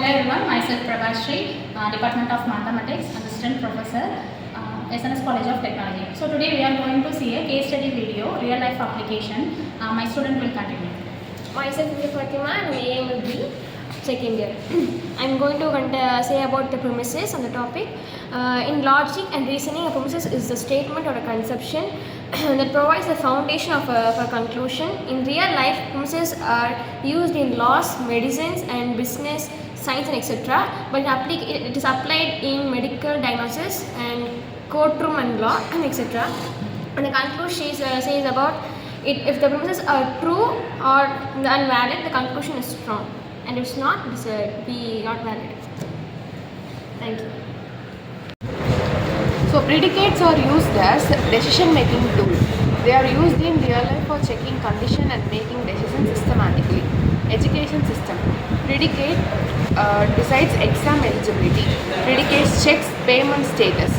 Hello everyone, myself Prabhashri, Department of Mathematics, Assistant Professor, SNS College of Technology. So today we are going to see a case study video, real life application. My student will continue. Myself Fatima and I will be second year. I am going to say about the premises on the topic. In logic and reasoning, a premises is a statement or a conception that provides the foundation of a conclusion. In real life, premises are used in laws, medicines and business, science and etc. But it is applied in medical diagnosis and courtroom and law and etc. And the conclusion says about it, if the premises are true or invalid, the conclusion is strong. And if it's not, it is be not valid. Thank you. So predicates are used as decision-making tool. They are used in real life for checking condition and making decisions systematically. Education system. Predicate decides exam eligibility. Predicates checks payment status.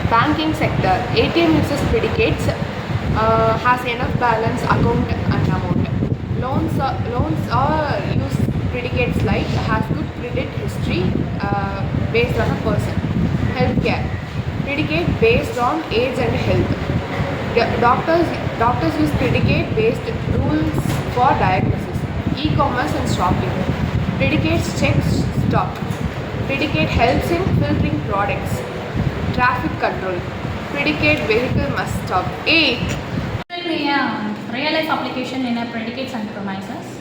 Banking sector. ATM uses predicates, has enough balance, account and amount. Loans are use predicates like has good credit history based on a person. Healthcare. Predicate based on age and health. Doctors use predicate based rules for diagnosis. E-commerce and shopping. Predicates checks stock. Predicate helps in filtering products. Traffic control. Predicate vehicle must stop. A. Tell me a real life application in a predicates and premises.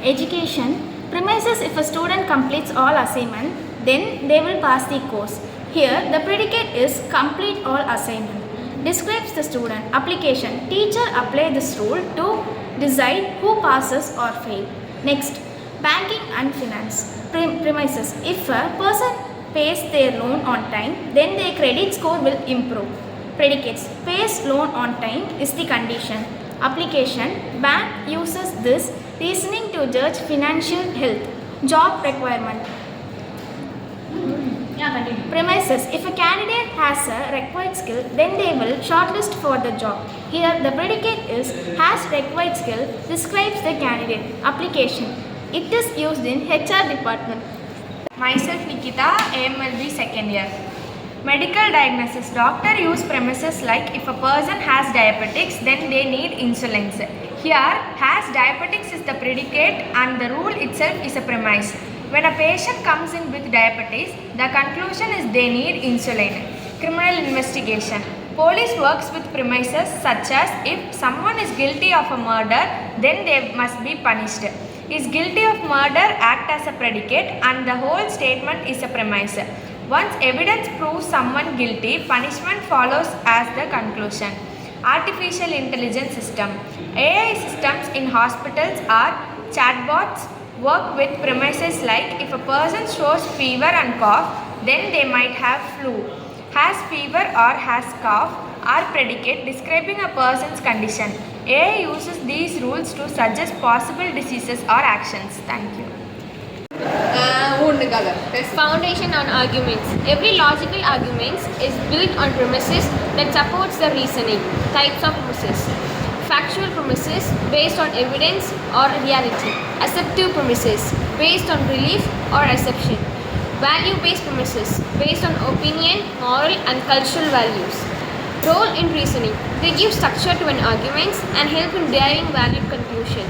Education. Premises, if a student completes all assignment, then they will pass the course. Here, the predicate is complete all assignment. Describes the student. Application. Teacher apply this rule to decide who passes or fail. Next, banking and finance. Premises. If a person pays their loan on time, then their credit score will improve. Predicates. Pays loan on time is the condition. Application. Bank uses this reasoning to judge financial health. Job requirement. Continue. Premises. If a candidate has a required skill, then they will shortlist for the job. Here the predicate is has required skill, describes the candidate. Application. It is used in HR department. Myself Nikita, AMLB second year. Medical diagnosis. Doctor use premises like if a person has diabetics, then they need insulins. Here, has diabetics is the predicate and the rule itself is a premise. When a patient comes in with diabetes, the conclusion is they need insulin. Criminal investigation. Police works with premises such as if someone is guilty of a murder, then they must be punished. Is guilty of murder act as a predicate and the whole statement is a premise. Once evidence proves someone guilty, punishment follows as the conclusion. Artificial intelligence system. AI systems in hospitals are chatbots. Work with premises like if a person shows fever and cough, then they might have flu. Has fever or has cough are predicate describing a person's condition. AI uses these rules to suggest possible diseases or actions. Thank you. Foundation on arguments. Every logical argument is built on premises that supports the reasoning. Types of premises. Factual premises based on evidence or reality. Assumptive premises based on belief or assumption. Value-based premises based on opinion, moral and cultural values. Role in reasoning. They give structure to an argument and help in deriving valid conclusion.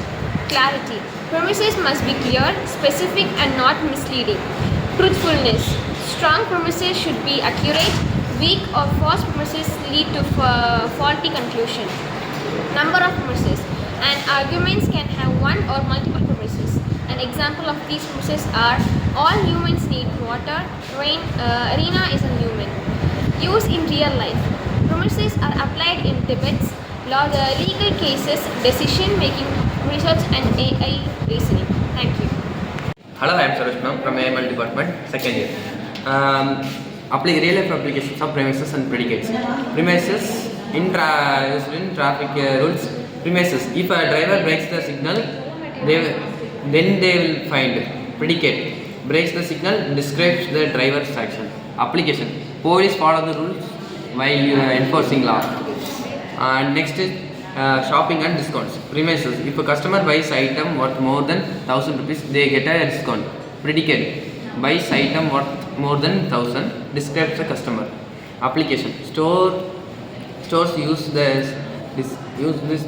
Clarity. Premises must be clear, specific and not misleading. Truthfulness. Strong premises should be accurate. Weak or false premises lead to faulty conclusion. Number of premises. And arguments can have one or multiple premises. An example of these premises are all humans need water, rain, arena is a human. Use in real life. Premises are applied in debates, legal cases, decision making, research and AI reasoning. Thank you. Hello, I am Sarosh ma'am from AML department, second year. Apply real life applications of premises and predicates. Premises used in traffic rules. Premises. If a driver breaks the signal, then they will find. Predicate. Breaks the signal, describes the driver's action. Application. Police follow the rules while enforcing law. Next is shopping and discounts. Premises. If a customer buys item worth more than 1000 rupees, they get a discount. Predicate. buys item worth more than 1000, describes the customer. Application. Stores use this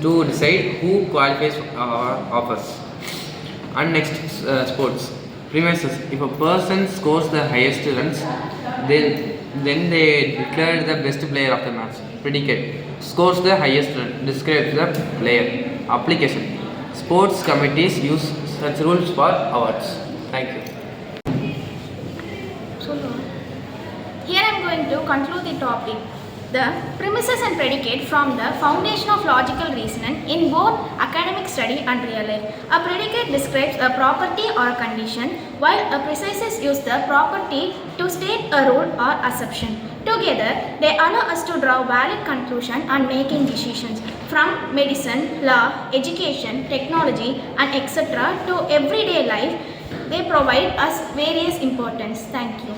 to decide who qualifies for offers. And next, sports. Premises. If a person scores the highest runs, then they declare the best player of the match. Predicate. Scores the highest run, describes the player. Application. Sports committees use such rules for awards. Thank you. Here I am going to conclude the topic. The premises and predicate form the foundation of logical reasoning in both academic study and real life. A predicate describes a property or a condition, while a premises use the property to state a rule or assumption. Together, they allow us to draw valid conclusions and making decisions from medicine, law, education, technology, and etc. to everyday life. They provide us various importance. Thank you.